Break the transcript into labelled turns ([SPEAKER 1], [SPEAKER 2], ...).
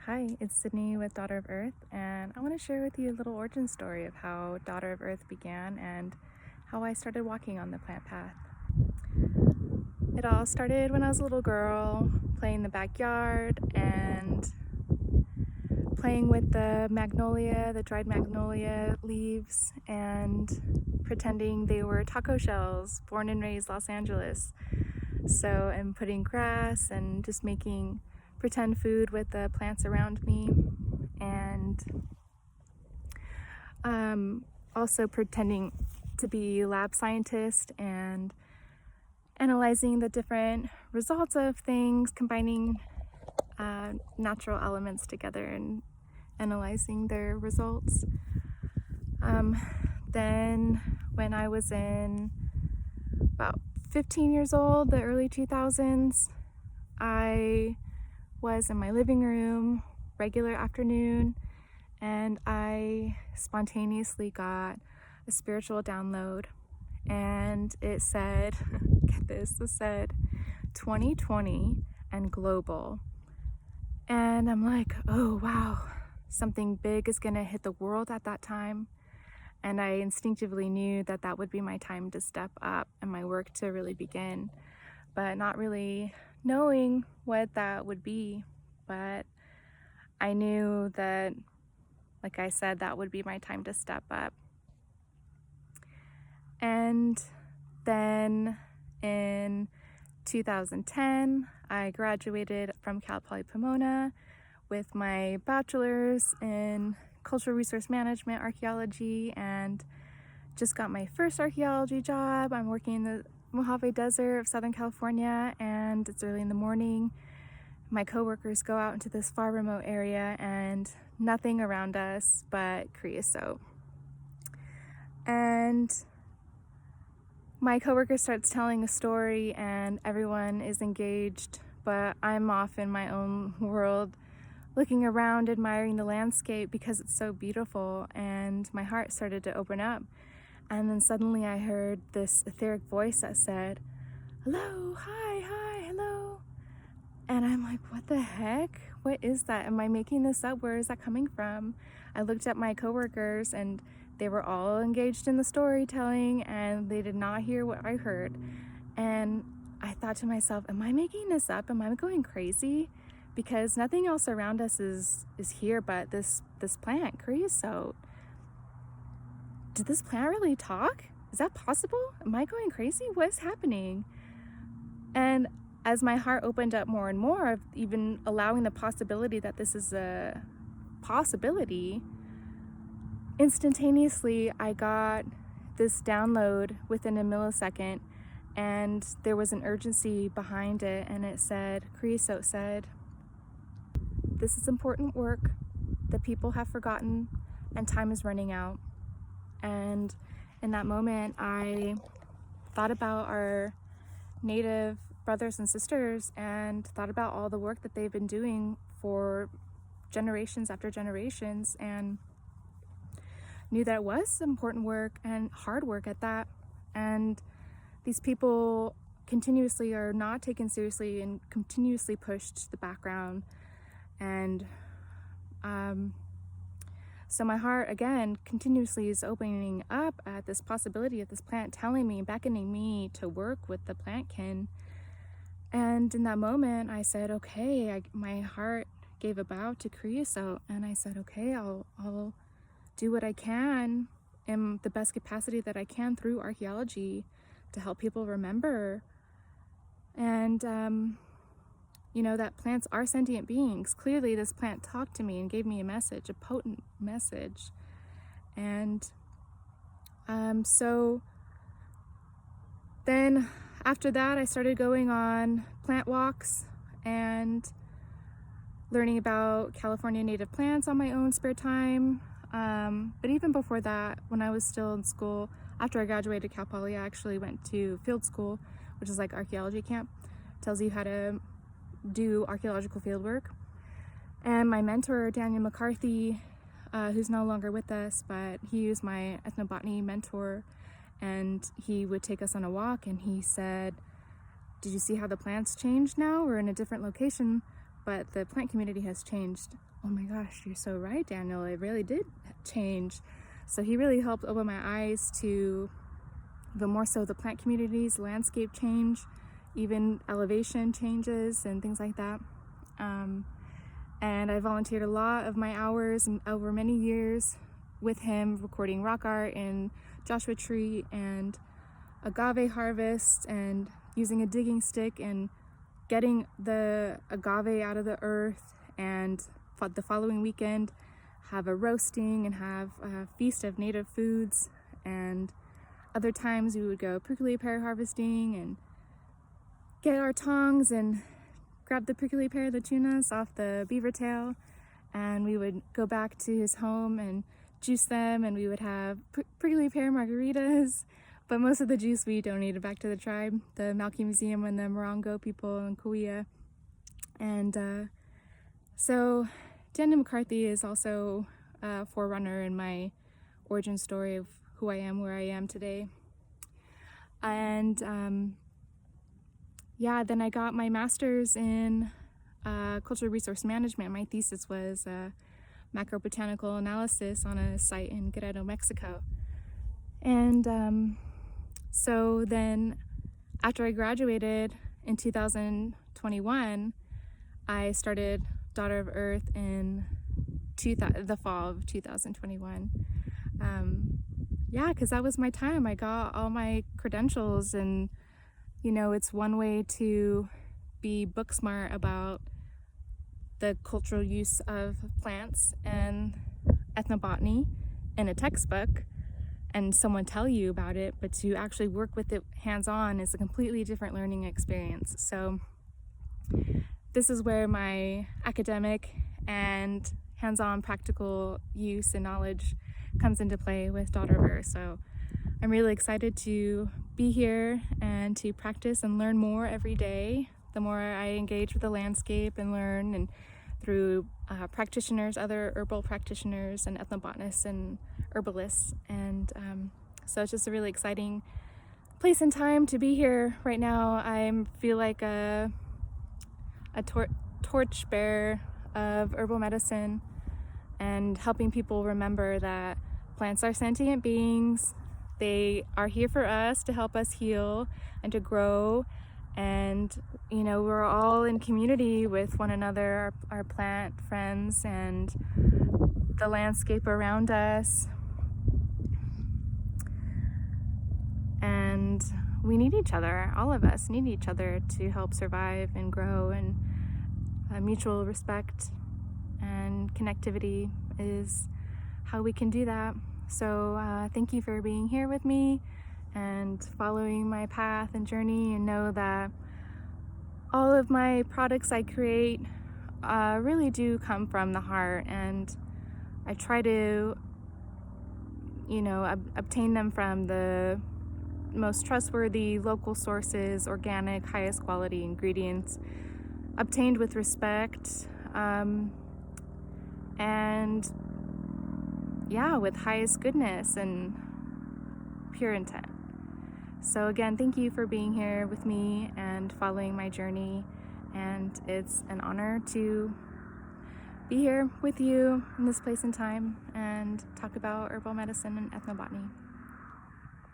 [SPEAKER 1] Hi, it's Sydney with Daughter of Earth, and I want to share with you a little origin story of how Daughter of Earth began and how I started walking on the plant path. It all started when I was a little girl, playing in the backyard and playing with the dried magnolia leaves, and pretending they were taco shells, born and raised Los Angeles. And putting grass and just making pretend food with the plants around me, and also pretending to be lab scientist and analyzing the different results of things, combining natural elements together and analyzing their results. Then when I was in about 15 years old, the early 2000s, I was in my living room, regular afternoon, and I spontaneously got a spiritual download, and it said, get this, it said 2020 and global. And I'm like, oh wow, something big is gonna hit the world at that time. And I instinctively knew that that would be my time to step up and my work to really begin, but not really knowing what that would be. But I knew that, like I said, that would be my time to step up. And then in 2010, I graduated from Cal Poly Pomona with my bachelor's in cultural resource management, archaeology, and just got my first archaeology job. I'm working in the Mojave Desert of Southern California, and it's early in the morning. My coworkers go out into this far remote area and nothing around us but creosote. And my coworker starts telling a story and everyone is engaged, but I'm off in my own world, looking around, admiring the landscape because it's so beautiful, and my heart started to open up. And then suddenly I heard this etheric voice that said, hello, hi, hello. And I'm like, what the heck? What is that? Am I making this up? Where is that coming from? I looked at my coworkers and they were all engaged in the storytelling and they did not hear what I heard. And I thought to myself, am I making this up? Am I going crazy? Because nothing else around us is here but this plant, creosote. Did this plant really talk? Is that possible? Am I going crazy? What is happening? And as my heart opened up more and more, of even allowing the possibility that this is a possibility, instantaneously I got this download within a millisecond, and there was an urgency behind it, and it said, Creosote said, this is important work that people have forgotten and time is running out. And in that moment, I thought about our Native brothers and sisters and thought about all the work that they've been doing for generations after generations, and knew that it was important work and hard work at that. And these people continuously are not taken seriously and continuously pushed to the background. And so my heart, again, continuously is opening up at this possibility of this plant telling me, beckoning me to work with the plantkin. And in that moment, I said, okay, my heart gave a bow to creosote. And I said, okay, I'll do what I can in the best capacity that I can through archaeology to help people remember. And, that plants are sentient beings. Clearly, this plant talked to me and gave me a message, a potent message. And so then after that, I started going on plant walks and learning about California native plants on my own spare time. But even before that, when I was still in school, after I graduated Cal Poly, I actually went to field school, which is like archaeology camp. It tells you how to do archaeological field work. And my mentor, Daniel McCarthy, who's no longer with us, but he was my ethnobotany mentor, and he would take us on a walk and he said, did you see how the plants changed now? We're in a different location, but the plant community has changed. Oh my gosh, you're so right, Daniel. It really did change. So he really helped open my eyes to the more so the plant communities, landscape change, even elevation changes and things like that. And I volunteered a lot of my hours over many years with him, recording rock art in Joshua Tree and agave harvest, and using a digging stick and getting the agave out of the earth, and the following weekend have a roasting and have a feast of native foods. And other times we would go prickly pear harvesting and get our tongs and grab the prickly pear lechunas off the beaver tail, and we would go back to his home and juice them, and we would have prickly pear margaritas, but most of the juice we donated back to the tribe, the Malky Museum and the Morongo people in Kauai. And so Daniel McCarthy is also a forerunner in my origin story of who I am, where I am today. And yeah, then I got my master's in cultural resource management. My thesis was macrobotanical analysis on a site in Guerrero, Mexico. And so then after I graduated in 2021, I started Daughter of Earth in the fall of 2021. Yeah, because that was my time. I got all my credentials, and you know, it's one way to be book smart about the cultural use of plants and ethnobotany in a textbook and someone tell you about it, but to actually work with it hands-on is a completely different learning experience. So this is where my academic and hands-on practical use and knowledge comes into play with Daughter of Earth. So I'm really excited to be here and to practice and learn more every day. The more I engage with the landscape and learn, and through practitioners, other herbal practitioners and ethnobotanists and herbalists. And so it's just a really exciting place and time to be here right now. I feel like a torch bearer of herbal medicine and helping people remember that plants are sentient beings. They are here for us to help us heal and to grow. And, you know, we're all in community with one another, our plant friends and the landscape around us. And we need each other. All of us need each other to help survive and grow. And mutual respect and connectivity is how we can do that. So thank you for being here with me and following my path and journey, and know that all of my products I create really do come from the heart, and I try to, you know, obtain them from the most trustworthy local sources, organic, highest quality ingredients, obtained with respect, and yeah, with highest goodness and pure intent. So again, thank you for being here with me and following my journey, and it's an honor to be here with you in this place and time and talk about herbal medicine and ethnobotany.